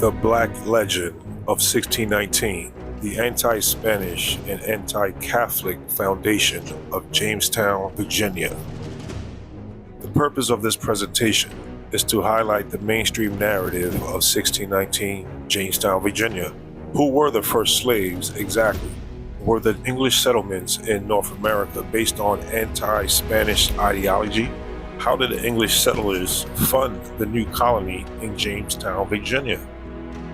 The Black Legend of 1619, the Anti-Spanish and Anti-Catholic Foundation of Jamestown, Virginia. The purpose of this presentation is to highlight the mainstream narrative of 1619 Jamestown, Virginia. Who were the first slaves exactly? Were the English settlements in North America based on anti-Spanish ideology? How did the English settlers fund the new colony in Jamestown, Virginia?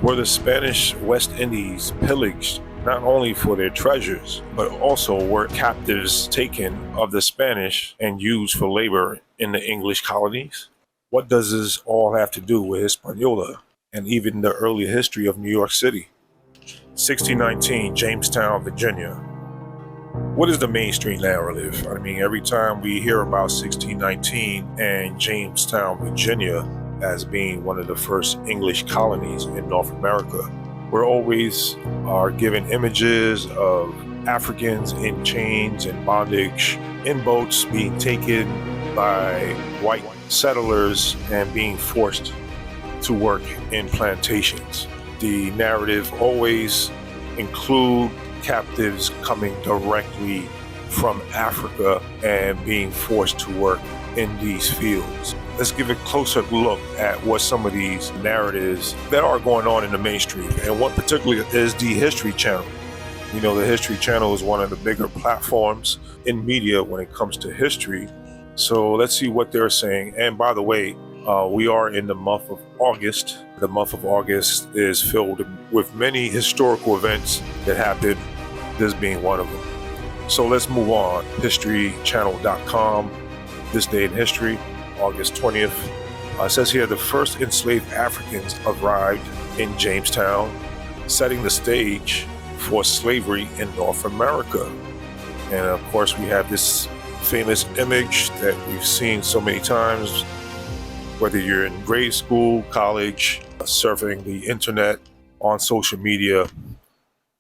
Were the Spanish West Indies pillaged not only for their treasures, but also were captives taken of the Spanish and used for labor in the English colonies? What does this all have to do with Hispaniola and even the early history of New York City? 1619 Jamestown, Virginia. What is the mainstream narrative? I mean, every time we hear about 1619 and Jamestown, Virginia as being one of the first English colonies in North America, we're always given images of Africans in chains and bondage in boats being taken by white settlers and being forced to work in plantations. The narrative always include captives coming directly from Africa and being forced to work in these fields. Let's give a closer look at what some of these narratives that are going on in the mainstream, and one particularly is the History Channel. You know, the History Channel is one of the bigger platforms in media when it comes to history. So let's see what they're saying. And by the way, we are in the month of August. The month of August is filled with many historical events that happened, this being one of them. So let's move on. HistoryChannel.com, this day in history, August 20th. It says here, the first enslaved Africans arrived in Jamestown, setting the stage for slavery in North America. And of course, we have this famous image that we've seen so many times, whether you're in grade school, college, surfing the internet, on social media,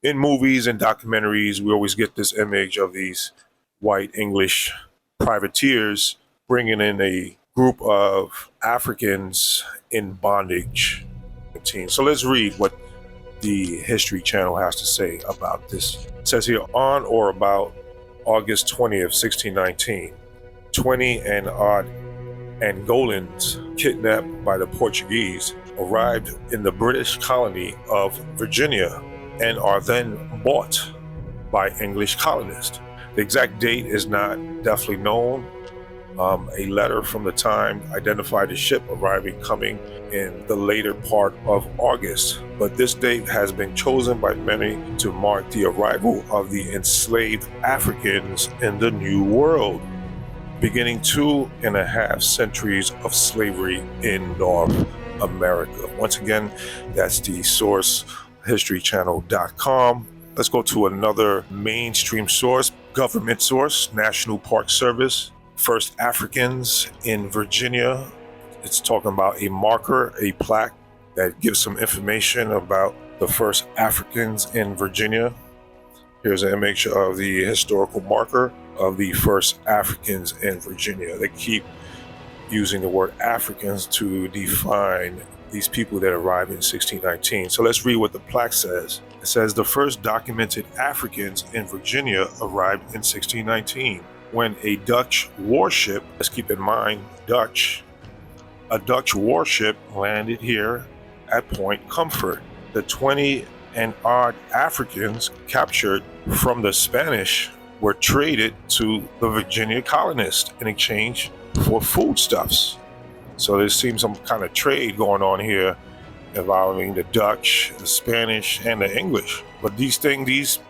in movies and documentaries, we always get this image of these white English privateers bringing in a group of Africans in bondage. So let's read what the History Channel has to say about this. It says here, on or about August 20th, 1619, 20 and odd Angolans kidnapped by the Portuguese arrived in the British colony of Virginia and are then bought by English colonists. The exact date is not definitely known. A letter from the time identified the ship coming in the later part of August, but this date has been chosen by many to mark the arrival of the enslaved Africans in the New World, beginning 2.5 centuries of slavery in North America. Once again, that's the source, HistoryChannel.com. Let's go to another mainstream source, government source, National Park Service. First Africans in Virginia. It's talking about a marker, a plaque that gives some information about the first Africans in Virginia. Here's an image of the historical marker of the first Africans in Virginia. They keep using the word Africans to define these people that arrived in 1619. So let's read what the plaque says. It says the first documented Africans in Virginia arrived in 1619 when a Dutch warship, let's keep in mind a Dutch warship landed here at Point Comfort. The 20 and odd Africans captured from the Spanish were traded to the Virginia colonists in exchange for foodstuffs. So there seems some kind of trade going on here involving the Dutch, the Spanish, and the English. But these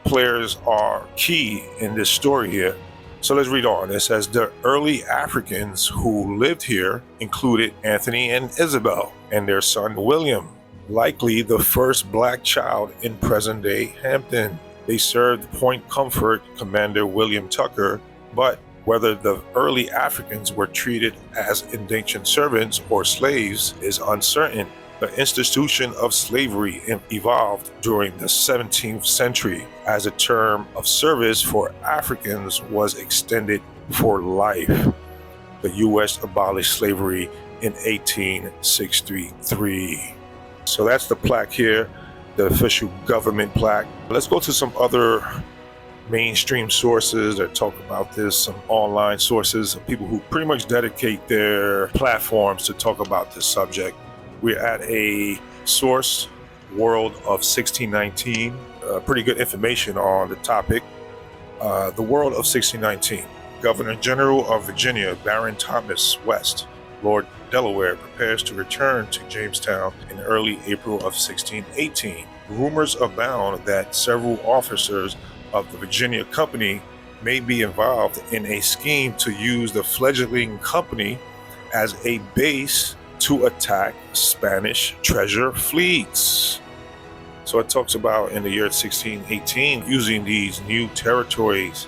players are key in this story here. So let's read on. It says the early Africans who lived here included Anthony and Isabel and their son William, likely the first black child in present-day Hampton. They served Point Comfort Commander William Tucker, but whether the early Africans were treated as indentured servants or slaves is uncertain. The institution of slavery evolved during the 17th century as a term of service for Africans was extended for life. The U.S. abolished slavery in 1863. So that's the plaque here, the official government plaque. Let's go to some other mainstream sources that talk about this, some online sources, some people who pretty much dedicate their platforms to talk about this subject. We're at a source, World of 1619, pretty good information on the topic. The World of 1619. Governor General of Virginia, Baron Thomas West, Lord Delaware, prepares to return to Jamestown in early April of 1618. Rumors abound that several officers of the Virginia Company may be involved in a scheme to use the fledgling company as a base to attack Spanish treasure fleets. So it talks about in the year 1618 using these new territories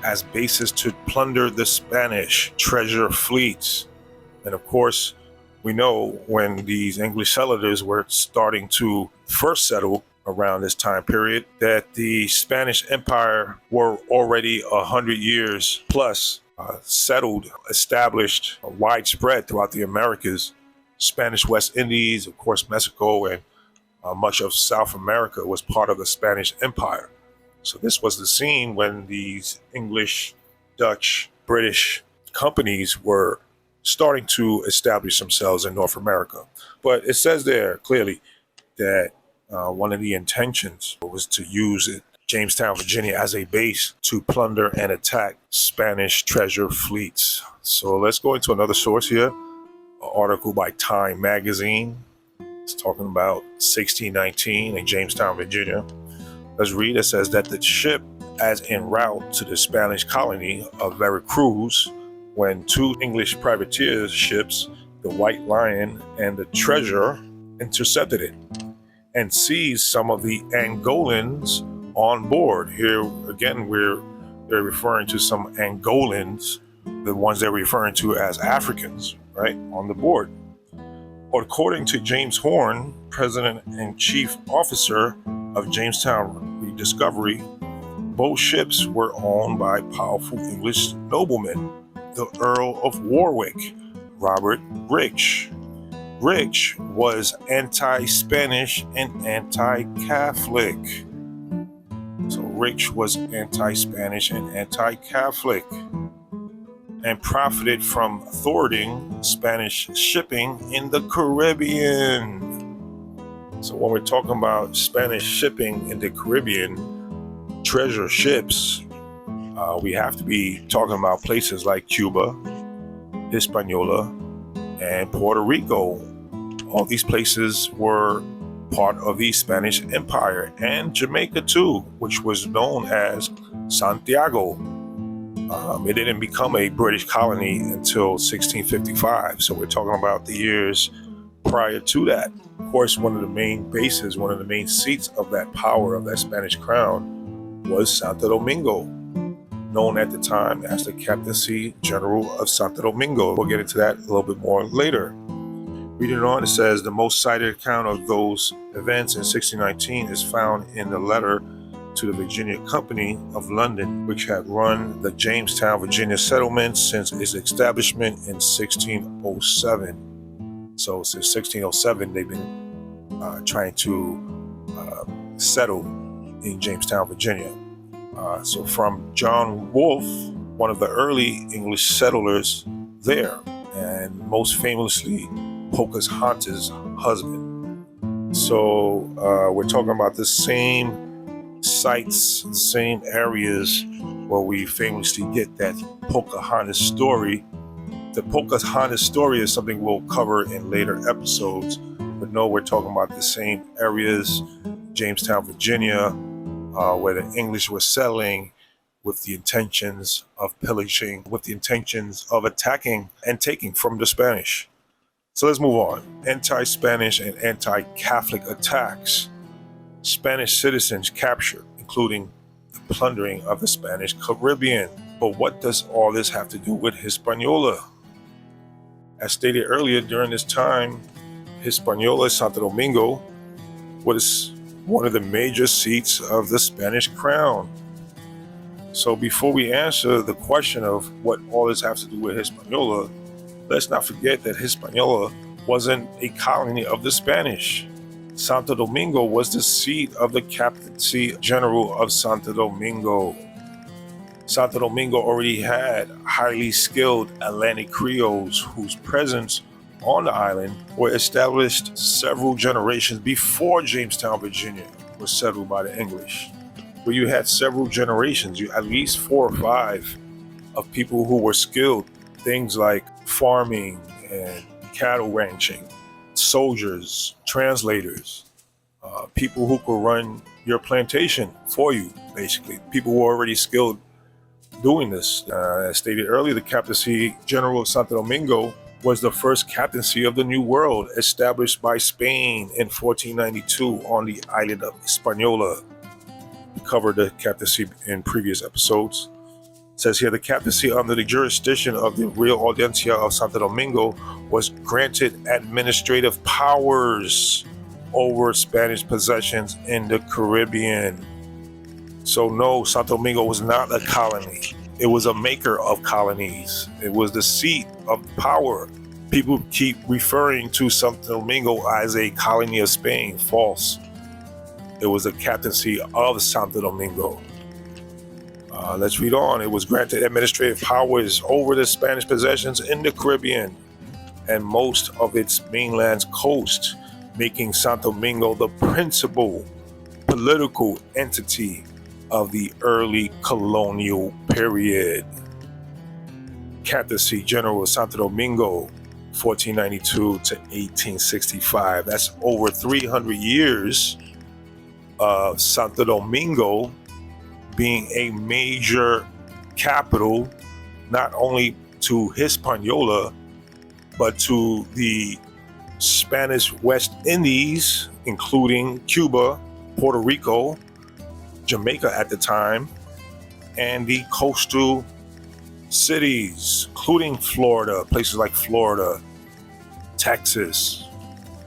as bases to plunder the Spanish treasure fleets. And of course, we know when these English settlers were starting to first settle around this time period, that the Spanish Empire were already 100 years plus settled, established, widespread throughout the Americas. Spanish West Indies, of course, Mexico, and much of South America was part of the Spanish Empire. So this was the scene when these English, Dutch, British companies were starting to establish themselves in North America. But it says there clearly that one of the intentions was to use Jamestown, Virginia as a base to plunder and attack Spanish treasure fleets. So let's go into another source here, an article by Time magazine. It's talking about 1619 in Jamestown, Virginia. Let's read. It says that the ship, as en route to the Spanish colony of Veracruz, when two English privateer ships, the White Lion and the Treasure, intercepted it and seized some of the Angolans on board. Here again, they're referring to some Angolans, the ones they're referring to as Africans, right, on the board. According to James Horn, President and Chief Officer of Jamestown Rediscovery, both ships were owned by powerful English noblemen, the Earl of Warwick, Robert Rich. Rich was anti-Spanish and anti-Catholic. So Rich was anti-Spanish and anti-Catholic and profited from thwarting Spanish shipping in the Caribbean. So when we're talking about Spanish shipping in the Caribbean, treasure ships, we have to be talking about places like Cuba, Hispaniola, and Puerto Rico. All these places were part of the Spanish Empire, and Jamaica too, which was known as Santiago. It didn't become a British colony until 1655, so we're talking about the years prior to that. Of course, one of the main bases, one of the main seats of that power, of that Spanish crown, was Santo Domingo, known at the time as the Captaincy General of Santo Domingo. We'll get into that a little bit more later. Reading on, it says the most cited account of those events in 1619 is found in the letter to the Virginia Company of London, which had run the Jamestown, Virginia settlement since its establishment in 1607. So since 1607, they've been trying to settle in Jamestown, Virginia. So from John Wolfe, one of the early English settlers there, and most famously Pocahontas' husband. So we're talking about the same sites, the same areas where we famously get that Pocahontas story. The Pocahontas story is something we'll cover in later episodes, but no, we're talking about the same areas, Jamestown, Virginia, where the English were settling with the intentions of pillaging, with the intentions of attacking and taking from the Spanish. So let's move on. Anti-Spanish and anti-Catholic attacks. Spanish citizens captured, including the plundering of the Spanish Caribbean. But what does all this have to do with Hispaniola? As stated earlier, during this time, Hispaniola, Santo Domingo, was one of the major seats of the Spanish crown. So before we answer the question of what all this has to do with Hispaniola, let's not forget that Hispaniola wasn't a colony of the Spanish. Santo Domingo was the seat of the Captaincy General of Santo Domingo. Santo Domingo already had highly skilled Atlantic Creoles whose presence on the island were established several generations before Jamestown, Virginia was settled by the English. Where you had several generations, you at least 4 or 5 of people who were skilled, things like farming and cattle ranching, soldiers, translators, people who could run your plantation for you, basically. People who were already skilled doing this. As stated earlier, the Captaincy General of Santo Domingo was the first captaincy of the New World established by Spain in 1492 on the island of Hispaniola. We covered the captaincy in previous episodes. It says here, the captaincy under the jurisdiction of the Real Audiencia of Santo Domingo was granted administrative powers over Spanish possessions in the Caribbean. So no, Santo Domingo was not a colony. It was a maker of colonies. It was the seat of power. People keep referring to Santo Domingo as a colony of Spain. False. It was a captaincy of Santo Domingo. Let's read on. It was granted administrative powers over the Spanish possessions in the Caribbean and most of its mainland's coast, making Santo Domingo the principal political entity of the early colonial period. Captaincy General of Santo Domingo, 1492 to 1865. That's over 300 years of Santo Domingo being a major capital, not only to Hispaniola, but to the Spanish West Indies, including Cuba, Puerto Rico, Jamaica at the time, and the coastal cities, including Florida, places like Florida, Texas,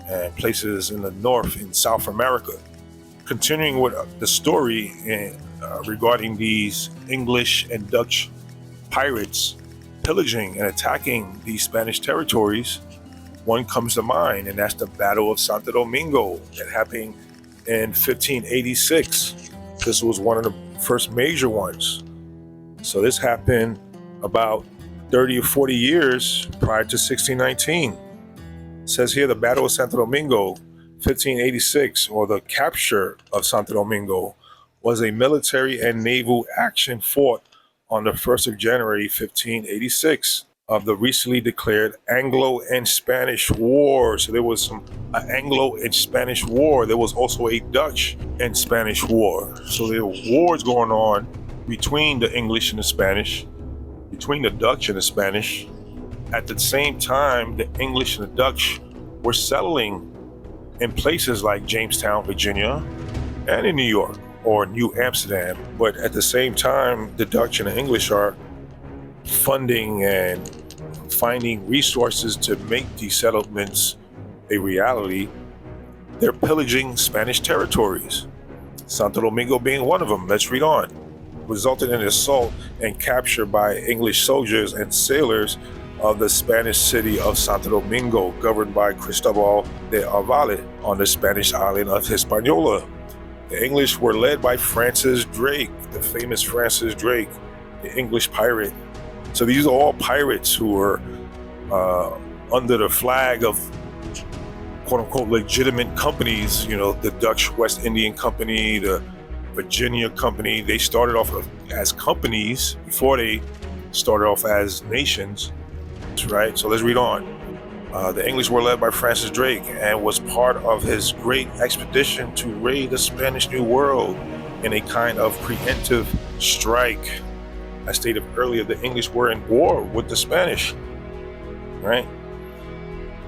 and places in the North in South America. Continuing with the story regarding these English and Dutch pirates pillaging and attacking these Spanish territories, one comes to mind, and that's the Battle of Santo Domingo that happened in 1586. This was one of the first major ones. So this happened about 30 or 40 years prior to 1619. It says here, the Battle of Santo Domingo, 1586, or the capture of Santo Domingo, was a military and naval action fought on the 1st of January, 1586, of the recently declared Anglo and Spanish War. So there was some Anglo and Spanish War. There was also a Dutch and Spanish War. So there were wars going on between the English and the Spanish, between the Dutch and the Spanish. At the same time, the English and the Dutch were settling in places like Jamestown, Virginia, and in New York or New Amsterdam. But at the same time, the Dutch and the English are funding and finding resources to make these settlements a reality. They're pillaging Spanish territories, Santo Domingo being one of them. Let's read on. Resulted in assault and capture by English soldiers and sailors of the Spanish city of Santo Domingo, governed by Cristobal de Ovalle on the Spanish island of Hispaniola. The English were led by Francis Drake, the famous Francis Drake, the English pirate. So these are all pirates who were under the flag of quote-unquote legitimate companies, you know, the Dutch West Indian Company, the Virginia Company. They started off as companies before they started off as nations, right? So let's read on. The English were led by Francis Drake and was part of his great expedition to raid the Spanish New World in a kind of preemptive strike. As stated earlier, the English were in war with the Spanish, right?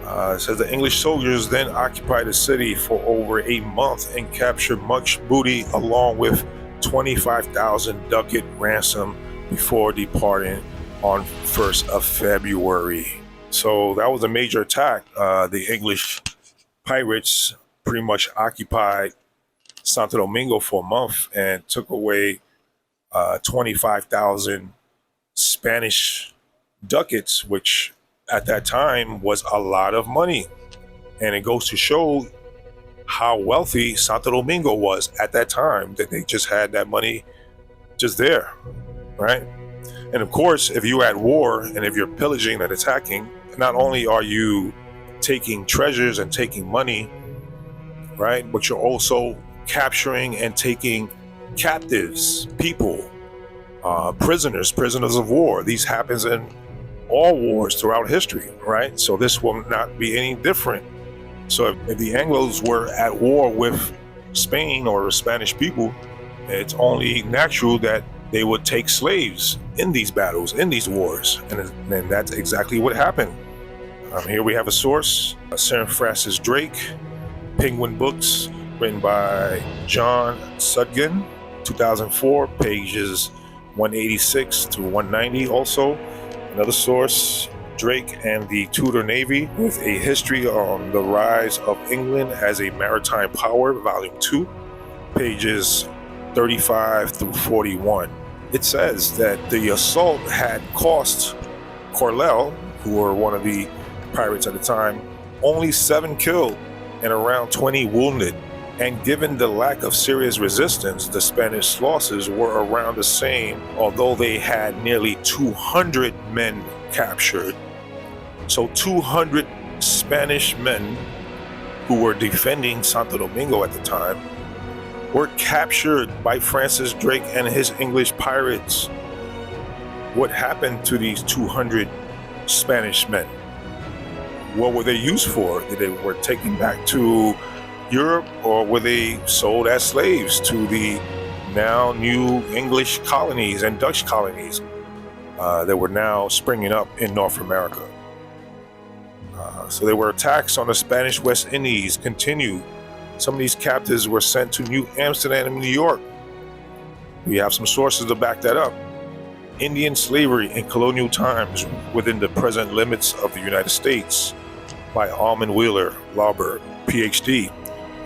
It says the English soldiers then occupied the city for over a month and captured much booty along with 25,000 ducat ransom before departing on 1st of February. So that was a major attack. The English pirates pretty much occupied Santo Domingo for a month and took away 25,000 Spanish ducats, which at that time was a lot of money. And it goes to show how wealthy Santo Domingo was at that time, that they just had that money just there, right? And of course, if you're at war and if you're pillaging and attacking, not only are you taking treasures and taking money, right, but you're also capturing and taking captives, people, prisoners of war. These happens in all wars throughout history, right? So this will not be any different. So if the Anglos were at war with Spain or the Spanish people, it's only natural that they would take slaves in these battles, in these wars. And that's exactly what happened. Here we have a source, Sir Francis Drake, Penguin Books, written by John Sudgen, 2004, pages 186 to 190 also. Another source, Drake and the Tudor Navy, with a history on the rise of England as a maritime power, volume 2, pages 35 through 41. It says that the assault had cost Corlell, who were one of the pirates at the time, only 7 killed and around 20 wounded. And given the lack of serious resistance, the Spanish losses were around the same, although they had nearly 200 men captured. So 200 Spanish men who were defending Santo Domingo at the time were captured by Francis Drake and his English pirates. What happened to these 200 Spanish men? What were they used for? They were taken back to Europe, or were they sold as slaves to the now new English colonies and Dutch colonies that were now springing up in North America? So there were attacks on the Spanish West Indies continued. Some of these captives were sent to New Amsterdam and New York. We have some sources to back that up. Indian slavery in colonial times within the present limits of the United States, by Almond Wheeler Lauber, PhD,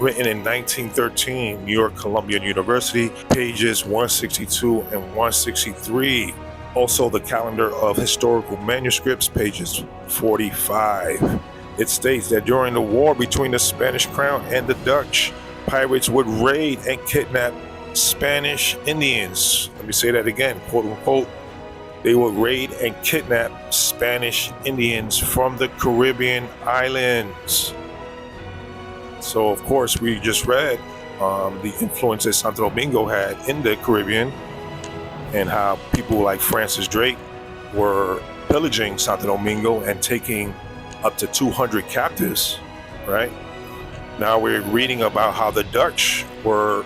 written in 1913, New York Columbia University, pages 162 and 163. Also the Calendar of Historical Manuscripts, pages 45. It states that during the war between the Spanish Crown and the Dutch, pirates would raid and kidnap Spanish Indians. Let me say that again, quote unquote. They would raid and kidnap Spanish Indians from the Caribbean islands. So, of course, we just read the influence that Santo Domingo had in the Caribbean, and how people like Francis Drake were pillaging Santo Domingo and taking up to 200 captives, right? Now we're reading about how the Dutch were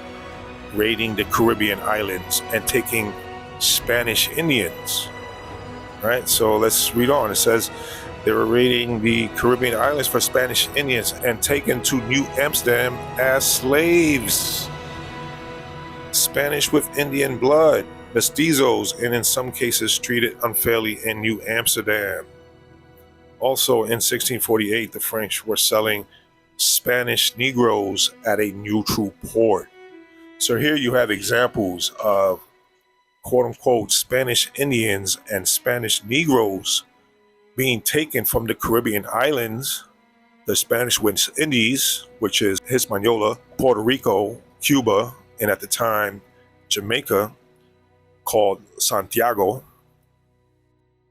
raiding the Caribbean islands and taking Spanish Indians, right? So let's read on. It says they were raiding the Caribbean islands for Spanish Indians and taken to New Amsterdam as slaves. Spanish with Indian blood, mestizos, and in some cases treated unfairly in New Amsterdam. Also in 1648, the French were selling Spanish negroes at a neutral port. So here you have examples of quote-unquote Spanish Indians and Spanish Negroes being taken from the Caribbean islands, the Spanish West Indies, which is Hispaniola, Puerto Rico, Cuba, and at the time Jamaica, called Santiago,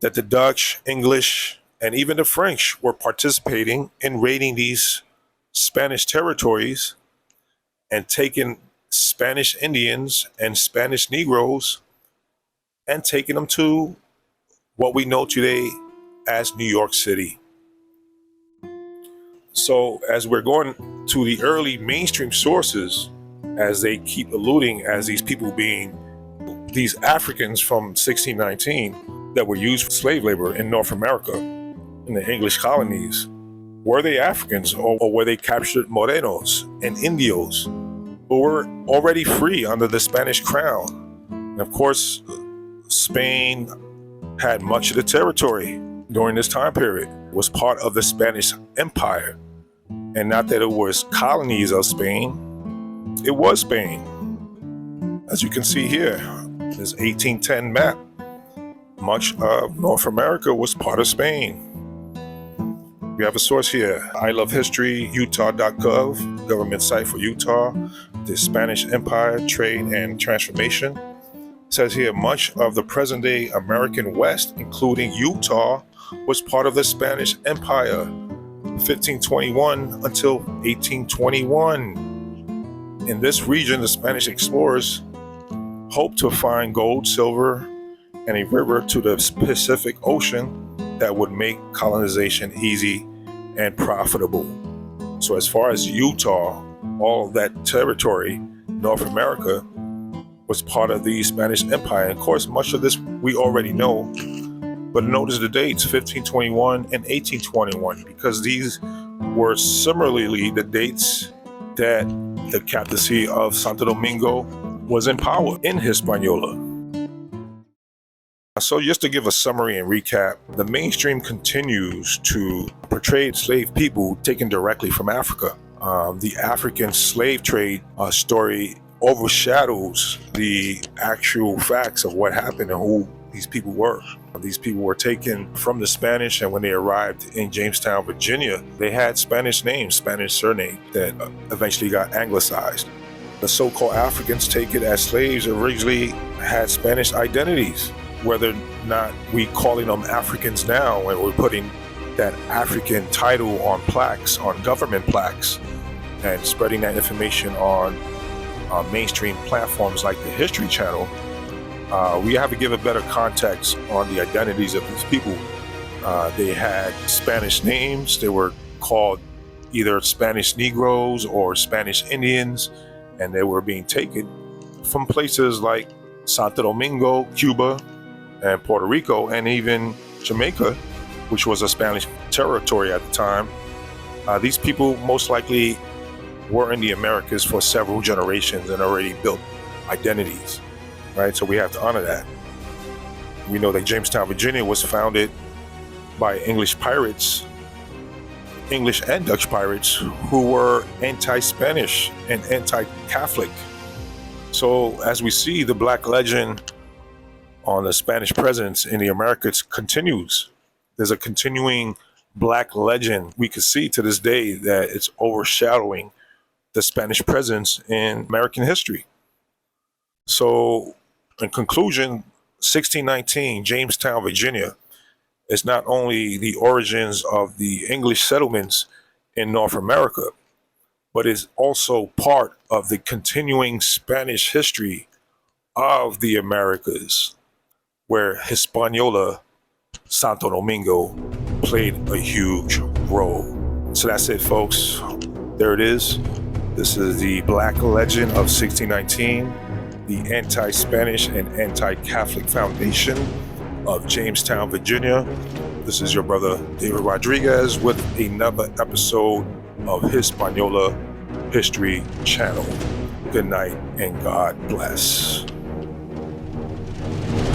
that the Dutch, English, and even the French were participating in raiding these Spanish territories and taking Spanish Indians and Spanish Negroes and taking them to what we know today as New York City. So as we're going to the early mainstream sources, as they keep alluding as these people being these Africans from 1619 that were used for slave labor in North America, in the English colonies, were they Africans, or were they captured Morenos and Indios who were already free under the Spanish crown? And of course, Spain had much of the territory during this time period. It was part of the Spanish Empire. And not that it was colonies of Spain, it was Spain. As you can see here, this 1810 map, much of North America was part of Spain. We have a source here, I Love History, Utah.gov, government site for Utah, the Spanish Empire, Trade and Transformation. It says here, much of the present-day American West, including Utah, was part of the Spanish Empire, 1521 until 1821. In this region, the Spanish explorers hoped to find gold, silver, and a river to the Pacific Ocean that would make colonization easy and profitable. So as far as Utah, all that territory, North America, was part of the Spanish Empire. And of course, much of this we already know, but notice the dates, 1521 and 1821, because these were similarly the dates that the captaincy of Santo Domingo was in power in Hispaniola. So just to give a summary and recap, the mainstream continues to portray enslaved people taken directly from Africa. The African slave trade story overshadows the actual facts of what happened and who these people were. These people were taken from the Spanish, and when they arrived in Jamestown, Virginia, they had Spanish names, Spanish surname that eventually got anglicized. The so-called Africans taken as slaves originally had Spanish identities. Whether or not we calling them Africans now, and we're putting that African title on plaques, on government plaques, and spreading that information on mainstream platforms like the History Channel, we have to give a better context on the identities of these people. They had Spanish names. They were called either Spanish negroes or Spanish Indians, and they were being taken from places like Santo Domingo, Cuba, and Puerto Rico, and even Jamaica, which was a Spanish territory at the time. These people most likely were in the Americas for several generations and already built identities, right? So we have to honor that. We know that Jamestown, Virginia was founded by English pirates, English and Dutch pirates, who were anti-Spanish and anti-Catholic. So as we see, the Black legend on the Spanish presence in the Americas continues. There's a continuing Black legend we can see to this day that it's overshadowing the Spanish presence in American history. So in conclusion, 1619, Jamestown, Virginia, is not only the origins of the English settlements in North America, but is also part of the continuing Spanish history of the Americas, where Hispaniola, Santo Domingo, played a huge role. So that's it, folks. There it is. This is the Black legend of 1619, the anti-Spanish and anti-Catholic foundation of Jamestown, Virginia. This is your brother, David Rodriguez, with another episode of Hispaniola History Channel. Good night and God bless.